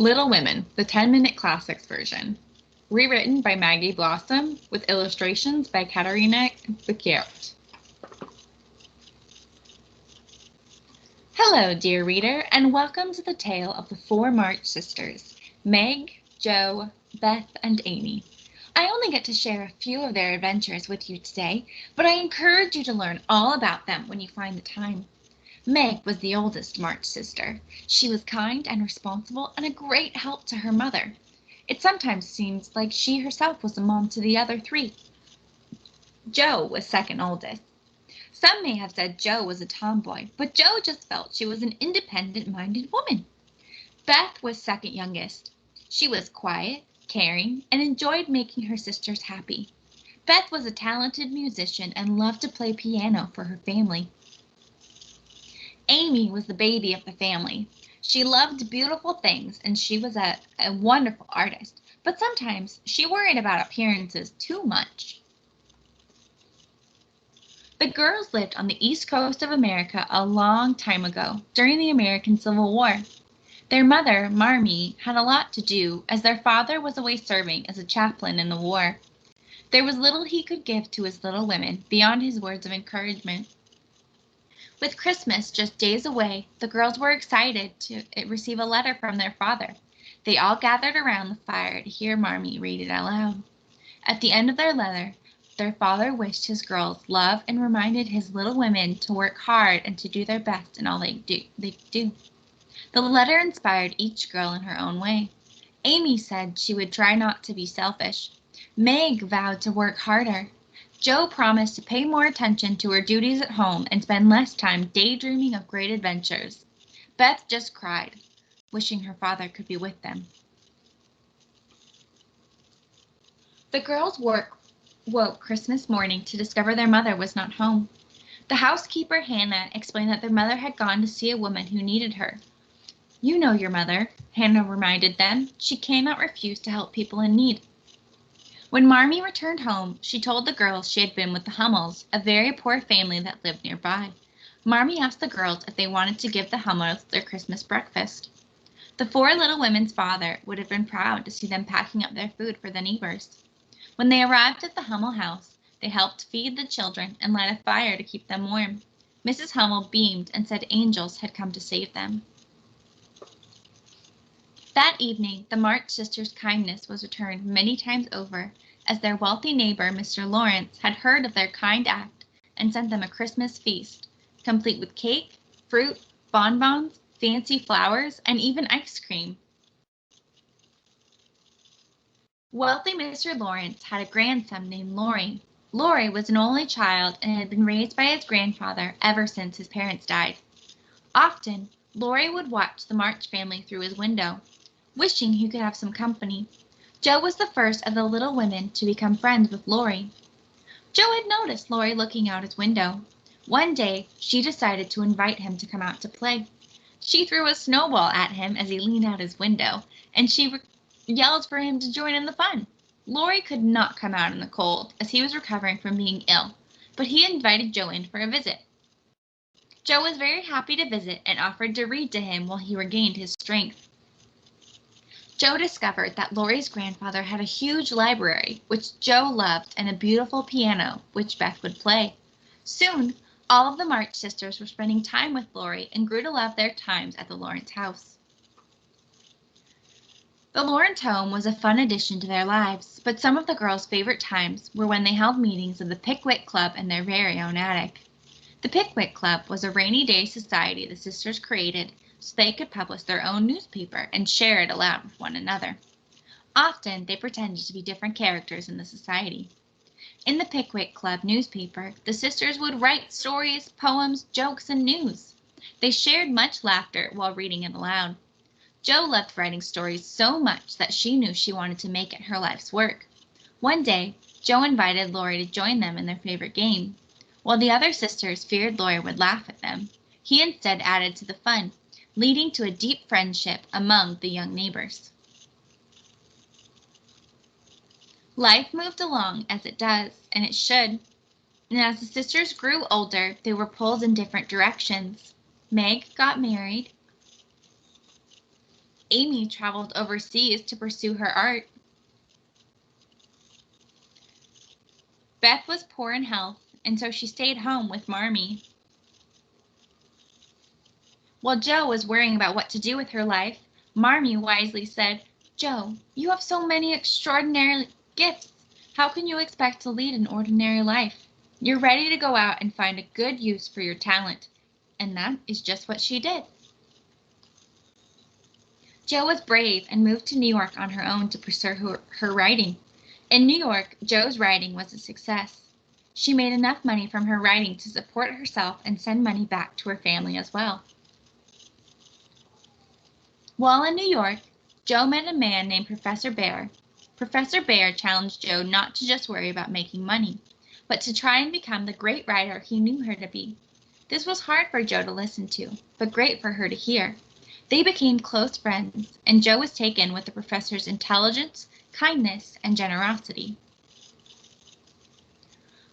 Little Women, the 10-minute classics version. Rewritten by Maggie Blossom with illustrations by Katarzyna Bukiert. Hello, dear reader, and welcome to the tale of the four March sisters, Meg, Jo, Beth, and Amy. I only get to share a few of their adventures with you today, but I encourage you to learn all about them when you find the time. Meg was the oldest March sister. She was kind and responsible and a great help to her mother. It sometimes seems like she herself was a mom to the other three. Jo was second oldest. Some may have said Jo was a tomboy, but Jo just felt she was an independent-minded woman. Beth was second youngest. She was quiet, caring, and enjoyed making her sisters happy. Beth was a talented musician and loved to play piano for her family. Amy was the baby of the family. She loved beautiful things and she was a wonderful artist, but sometimes she worried about appearances too much. The girls lived on the East Coast of America a long time ago, during the American Civil War. Their mother, Marmee, had a lot to do as their father was away serving as a chaplain in the war. There was little he could give to his little women beyond his words of encouragement. With Christmas just days away, the girls were excited to receive a letter from their father. They all gathered around the fire to hear Marmee read it aloud. At the end of their letter, their father wished his girls love and reminded his little women to work hard and to do their best in all they do. The letter inspired each girl in her own way. Amy said she would try not to be selfish. Meg vowed to work harder. Jo promised to pay more attention to her duties at home and spend less time daydreaming of great adventures. Beth just cried, wishing her father could be with them. The girls woke Christmas morning to discover their mother was not home. The housekeeper, Hannah, explained that their mother had gone to see a woman who needed her. "You know your mother," Hannah reminded them. "She cannot refuse to help people in need." When Marmee returned home, she told the girls she had been with the Hummels, a very poor family that lived nearby. Marmee asked the girls if they wanted to give the Hummels their Christmas breakfast. The four little women's father would have been proud to see them packing up their food for the neighbors. When they arrived at the Hummel house, they helped feed the children and light a fire to keep them warm. Mrs. Hummel beamed and said angels had come to save them. That evening, the March sisters' kindness was returned many times over, as their wealthy neighbor, Mr. Lawrence, had heard of their kind act and sent them a Christmas feast, complete with cake, fruit, bonbons, fancy flowers, and even ice cream. Wealthy Mr. Lawrence had a grandson named Laurie. Laurie was an only child and had been raised by his grandfather ever since his parents died. Often, Laurie would watch the March family through his window, wishing he could have some company. Jo was the first of the little women to become friends with Laurie. Jo had noticed Laurie looking out his window. One day, she decided to invite him to come out to play. She threw a snowball at him as he leaned out his window, and she yelled for him to join in the fun. Laurie could not come out in the cold, as he was recovering from being ill, but he invited Jo in for a visit. Jo was very happy to visit and offered to read to him while he regained his strength. Jo discovered that Laurie's grandfather had a huge library, which Jo loved, and a beautiful piano, which Beth would play. Soon, all of the March sisters were spending time with Laurie and grew to love their times at the Lawrence house. The Lawrence home was a fun addition to their lives, but some of the girls' favorite times were when they held meetings of the Pickwick Club in their very own attic. The Pickwick Club was a rainy day society the sisters created so they could publish their own newspaper and share it aloud with one another. Often, they pretended to be different characters in the society. In the Pickwick Club newspaper, the sisters would write stories, poems, jokes, and news. They shared much laughter while reading it aloud. Jo loved writing stories so much that she knew she wanted to make it her life's work. One day, Jo invited Laurie to join them in their favorite game. While the other sisters feared Laurie would laugh at them, he instead added to the fun, leading to a deep friendship among the young neighbors. Life moved along as it does, and it should, and as the sisters grew older, they were pulled in different directions. Meg got married. Amy traveled overseas to pursue her art. Beth was poor in health, and so she stayed home with Marmee. While Jo was worrying about what to do with her life, Marmee wisely said, "Jo, you have so many extraordinary gifts. How can you expect to lead an ordinary life? You're ready to go out and find a good use for your talent." And that is just what she did. Jo was brave and moved to New York on her own to pursue her writing. In New York, Jo's writing was a success. She made enough money from her writing to support herself and send money back to her family as well. While in New York, Jo met a man named Professor Bear. Professor Bear challenged Jo not to just worry about making money, but to try and become the great writer he knew her to be. This was hard for Jo to listen to, but great for her to hear. They became close friends, and Jo was taken with the professor's intelligence, kindness, and generosity.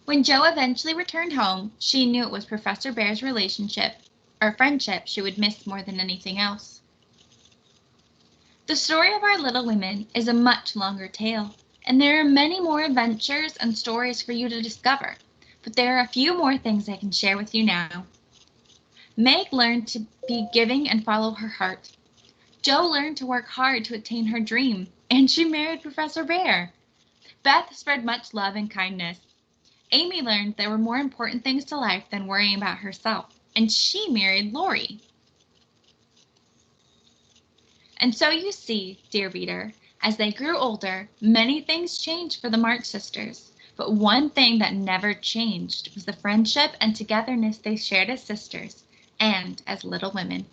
When Jo eventually returned home, she knew it was Professor Bear's friendship she would miss more than anything else. The story of our little women is a much longer tale, and there are many more adventures and stories for you to discover, but there are a few more things I can share with you now. Meg learned to be giving and follow her heart. Jo learned to work hard to attain her dream, and she married Professor Bear. Beth spread much love and kindness. Amy learned there were more important things to life than worrying about herself, and she married Laurie. And so you see, dear reader, as they grew older, many things changed for the March sisters. But one thing that never changed was the friendship and togetherness they shared as sisters and as little women.